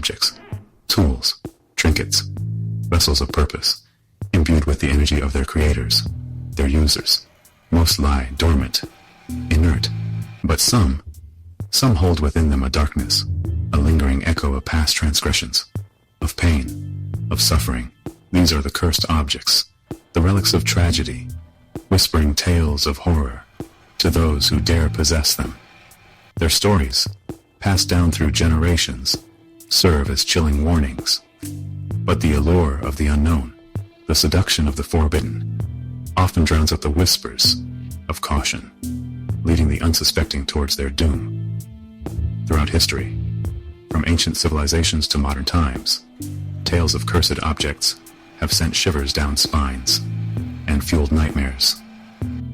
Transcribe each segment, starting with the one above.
objects, tools, trinkets, vessels of purpose, imbued with the energy of their creators, their users. Most lie dormant, inert, but some hold within them a darkness, a lingering echo of past transgressions, of pain, of suffering. These are the cursed objects, the relics of tragedy, whispering tales of horror to those who dare possess them. Their stories, passed down through generations, serve as chilling warnings. But the allure of the unknown, the seduction of the forbidden, often drowns out the whispers of caution, leading the unsuspecting towards their doom. Throughout history, from ancient civilizations to modern times, tales of cursed objects have sent shivers down spines and fueled nightmares.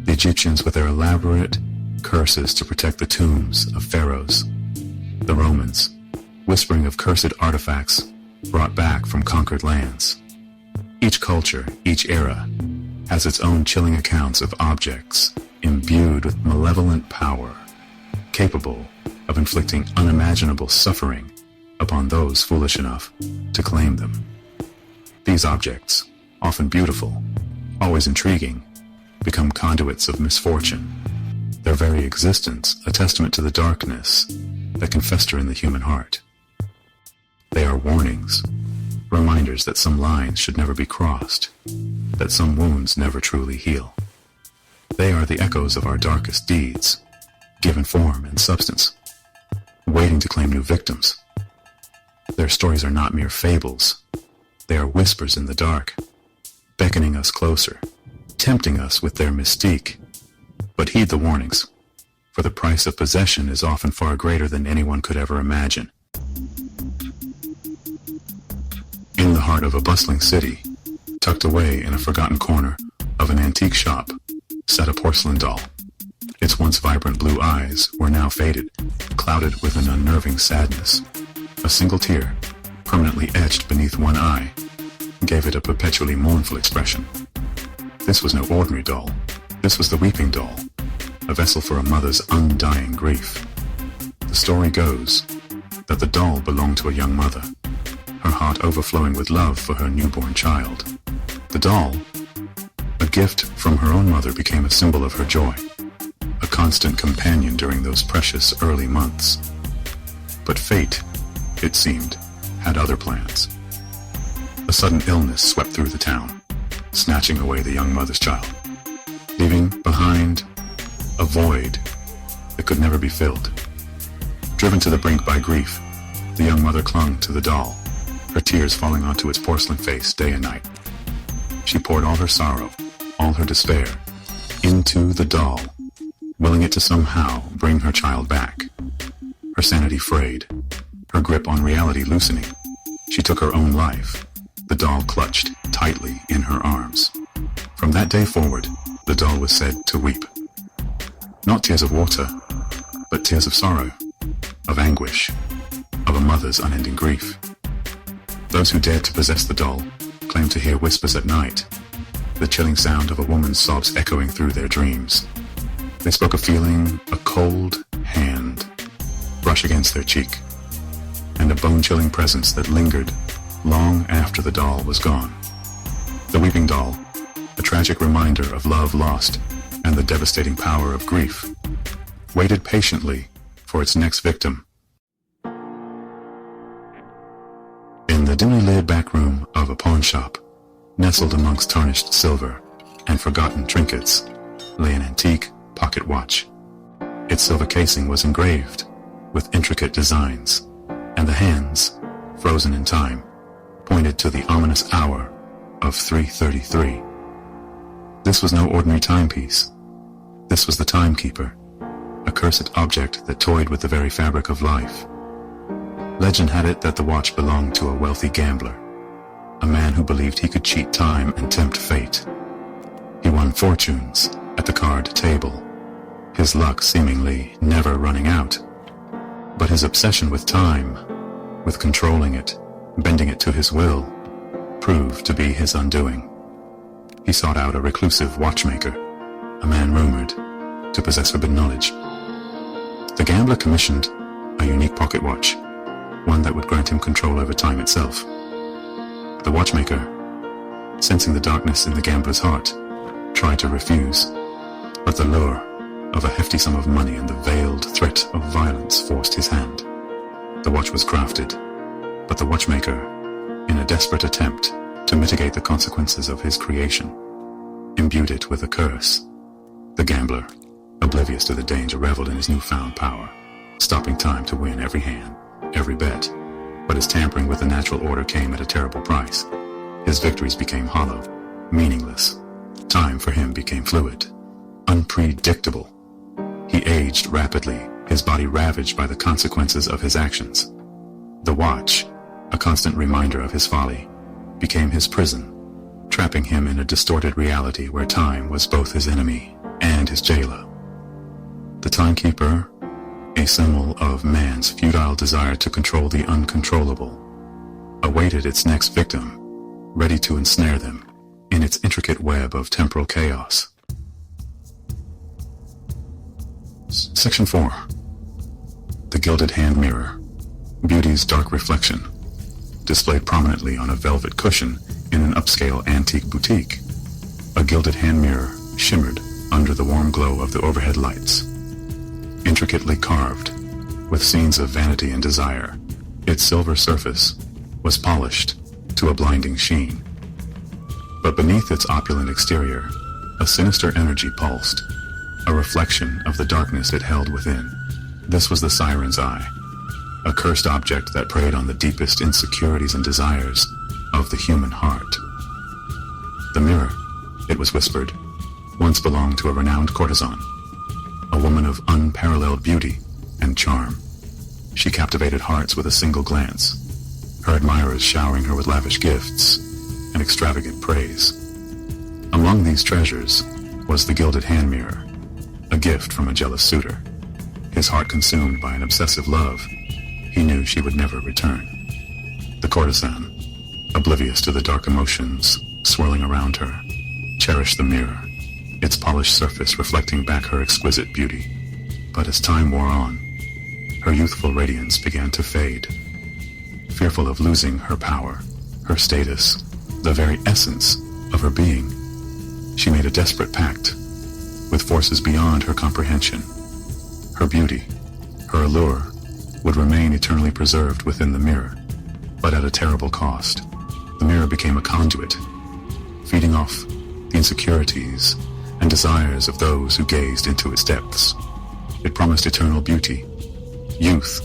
The Egyptians with their elaborate curses to protect the tombs of pharaohs. The Romans, whispering of cursed artifacts brought back from conquered lands. Each culture, each era, has its own chilling accounts of objects imbued with malevolent power, capable of inflicting unimaginable suffering upon those foolish enough to claim them. These objects, often beautiful, always intriguing, become conduits of misfortune, their very existence a testament to the darkness that can fester in the human heart. They are warnings, reminders that some lines should never be crossed, that some wounds never truly heal. They are the echoes of our darkest deeds, given form and substance, waiting to claim new victims. Their stories are not mere fables. They are whispers in the dark, beckoning us closer, tempting us with their mystique. But heed the warnings, for the price of possession is often far greater than anyone could ever imagine. In the heart of a bustling city, tucked away in a forgotten corner of an antique shop, sat a porcelain doll. Its once vibrant blue eyes were now faded, clouded with an unnerving sadness. A single tear, permanently etched beneath one eye, gave it a perpetually mournful expression. This was no ordinary doll. This was the weeping doll, a vessel for a mother's undying grief. The story goes that the doll belonged to a young mother, her heart overflowing with love for her newborn child. The doll, a gift from her own mother, became a symbol of her joy, a constant companion during those precious early months. But fate, it seemed, had other plans. A sudden illness swept through the town, snatching away the young mother's child, leaving behind a void that could never be filled. Driven to the brink by grief, the young mother clung to the doll, her tears falling onto its porcelain face day and night. She poured all her sorrow, all her despair, into the doll, willing it to somehow bring her child back. Her sanity frayed, her grip on reality loosening. She took her own life, the doll clutched tightly in her arms. From that day forward, the doll was said to weep. Not tears of water, but tears of sorrow, of anguish, of a mother's unending grief. Those who dared to possess the doll claimed to hear whispers at night, the chilling sound of a woman's sobs echoing through their dreams. They spoke of feeling a cold hand brush against their cheek, and a bone-chilling presence that lingered long after the doll was gone. The weeping doll, a tragic reminder of love lost and the devastating power of grief, waited patiently for its next victim. In the dimly lit back room of a pawn shop, nestled amongst tarnished silver and forgotten trinkets, lay an antique pocket watch. Its silver casing was engraved with intricate designs, and the hands, frozen in time, pointed to the ominous hour of 3:33. This was no ordinary timepiece. This was the timekeeper, a cursed object that toyed with the very fabric of life. Legend had it that the watch belonged to a wealthy gambler, a man who believed he could cheat time and tempt fate. He won fortunes at the card table, his luck seemingly never running out. But his obsession with time, with controlling it, bending it to his will, proved to be his undoing. He sought out a reclusive watchmaker, a man rumored to possess forbidden knowledge. The gambler commissioned a unique pocket watch, one that would grant him control over time itself. The watchmaker, sensing the darkness in the gambler's heart, tried to refuse, but the lure of a hefty sum of money and the veiled threat of violence forced his hand. The watch was crafted, but the watchmaker, in a desperate attempt to mitigate the consequences of his creation, imbued it with a curse. The gambler, oblivious to the danger, reveled in his newfound power, stopping time to win every hand, every bet. But his tampering with the natural order came at a terrible price. His victories became hollow, meaningless. Time for him became fluid, unpredictable. He aged rapidly, his body ravaged by the consequences of his actions. The watch, a constant reminder of his folly, became his prison, trapping him in a distorted reality where time was both his enemy and his jailer. The timekeeper, a symbol of man's futile desire to control the uncontrollable, awaited its next victim, ready to ensnare them in its intricate web of temporal chaos. Section 4. The Gilded Hand Mirror. Beauty's dark reflection, displayed prominently on a velvet cushion in an upscale antique boutique. A gilded hand mirror shimmered under the warm glow of the overhead lights. Intricately carved, with scenes of vanity and desire, its silver surface was polished to a blinding sheen. But beneath its opulent exterior, a sinister energy pulsed, a reflection of the darkness it held within. This was the siren's eye, a cursed object that preyed on the deepest insecurities and desires of the human heart. The mirror, it was whispered, once belonged to a renowned courtesan, a woman of unparalleled beauty and charm. She captivated hearts with a single glance, her admirers showering her with lavish gifts and extravagant praise. Among these treasures was the gilded hand mirror, a gift from a jealous suitor. His heart consumed by an obsessive love, he knew she would never return. The courtesan, oblivious to the dark emotions swirling around her, cherished the mirror, its polished surface reflecting back her exquisite beauty. But as time wore on, her youthful radiance began to fade. Fearful of losing her power, her status, the very essence of her being, she made a desperate pact with forces beyond her comprehension. Her beauty, her allure, would remain eternally preserved within the mirror, but at a terrible cost. The mirror became a conduit, feeding off the insecurities and desires of those who gazed into its depths. It promised eternal beauty, youth,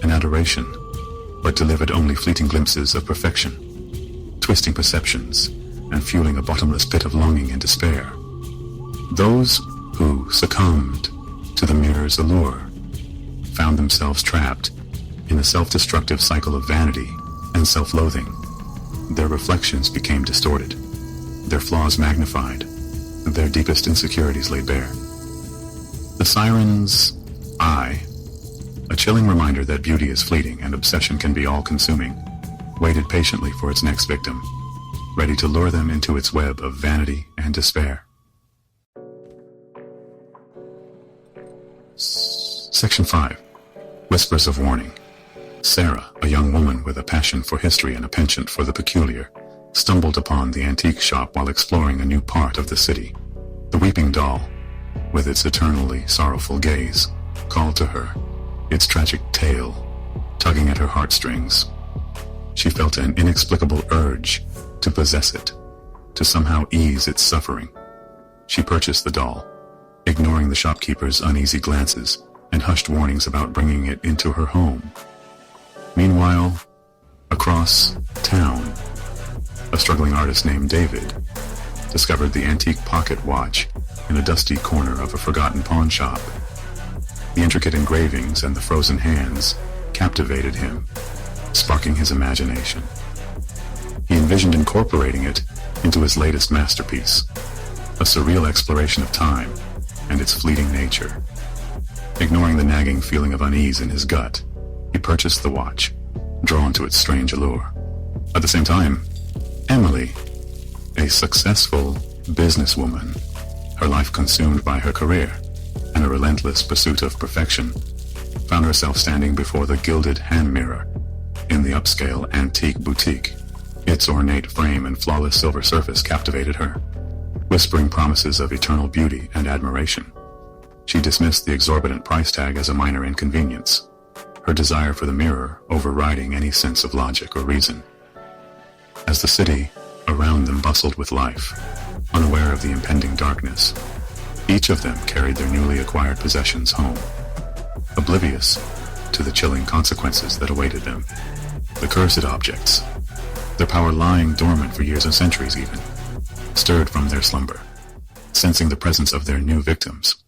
and adoration, but delivered only fleeting glimpses of perfection, twisting perceptions and fueling a bottomless pit of longing and despair. Those who succumbed to the mirror's allure found themselves trapped in a self-destructive cycle of vanity and self-loathing. Their reflections became distorted, their flaws magnified, their deepest insecurities laid bare. The siren's eye, a chilling reminder that beauty is fleeting and obsession can be all-consuming, waited patiently for its next victim, ready to lure them into its web of vanity and despair. Section 5. Whispers of Warning. Sarah, a young woman with a passion for history and a penchant for the peculiar, stumbled upon the antique shop while exploring a new part of the city. The weeping doll, with its eternally sorrowful gaze, called to her, its tragic tale tugging at her heartstrings. She felt an inexplicable urge to possess it, to somehow ease its suffering. She purchased the doll, ignoring the shopkeeper's uneasy glances and hushed warnings about bringing it into her home. Meanwhile, across town, a struggling artist named David discovered the antique pocket watch in a dusty corner of a forgotten pawn shop. The intricate engravings and the frozen hands captivated him, sparking his imagination. He envisioned incorporating it into his latest masterpiece, a surreal exploration of time and its fleeting nature. Ignoring the nagging feeling of unease in his gut, he purchased the watch, drawn to its strange allure. At the same time, Emily, a successful businesswoman, her life consumed by her career and a relentless pursuit of perfection, found herself standing before the gilded hand mirror, in the upscale antique boutique. Its ornate frame and flawless silver surface captivated her, whispering promises of eternal beauty and admiration. She dismissed the exorbitant price tag as a minor inconvenience, her desire for the mirror overriding any sense of logic or reason. As the city around them bustled with life, unaware of the impending darkness, each of them carried their newly acquired possessions home, oblivious to the chilling consequences that awaited them. The cursed objects, their power lying dormant for years and centuries even, stirred from their slumber, sensing the presence of their new victims.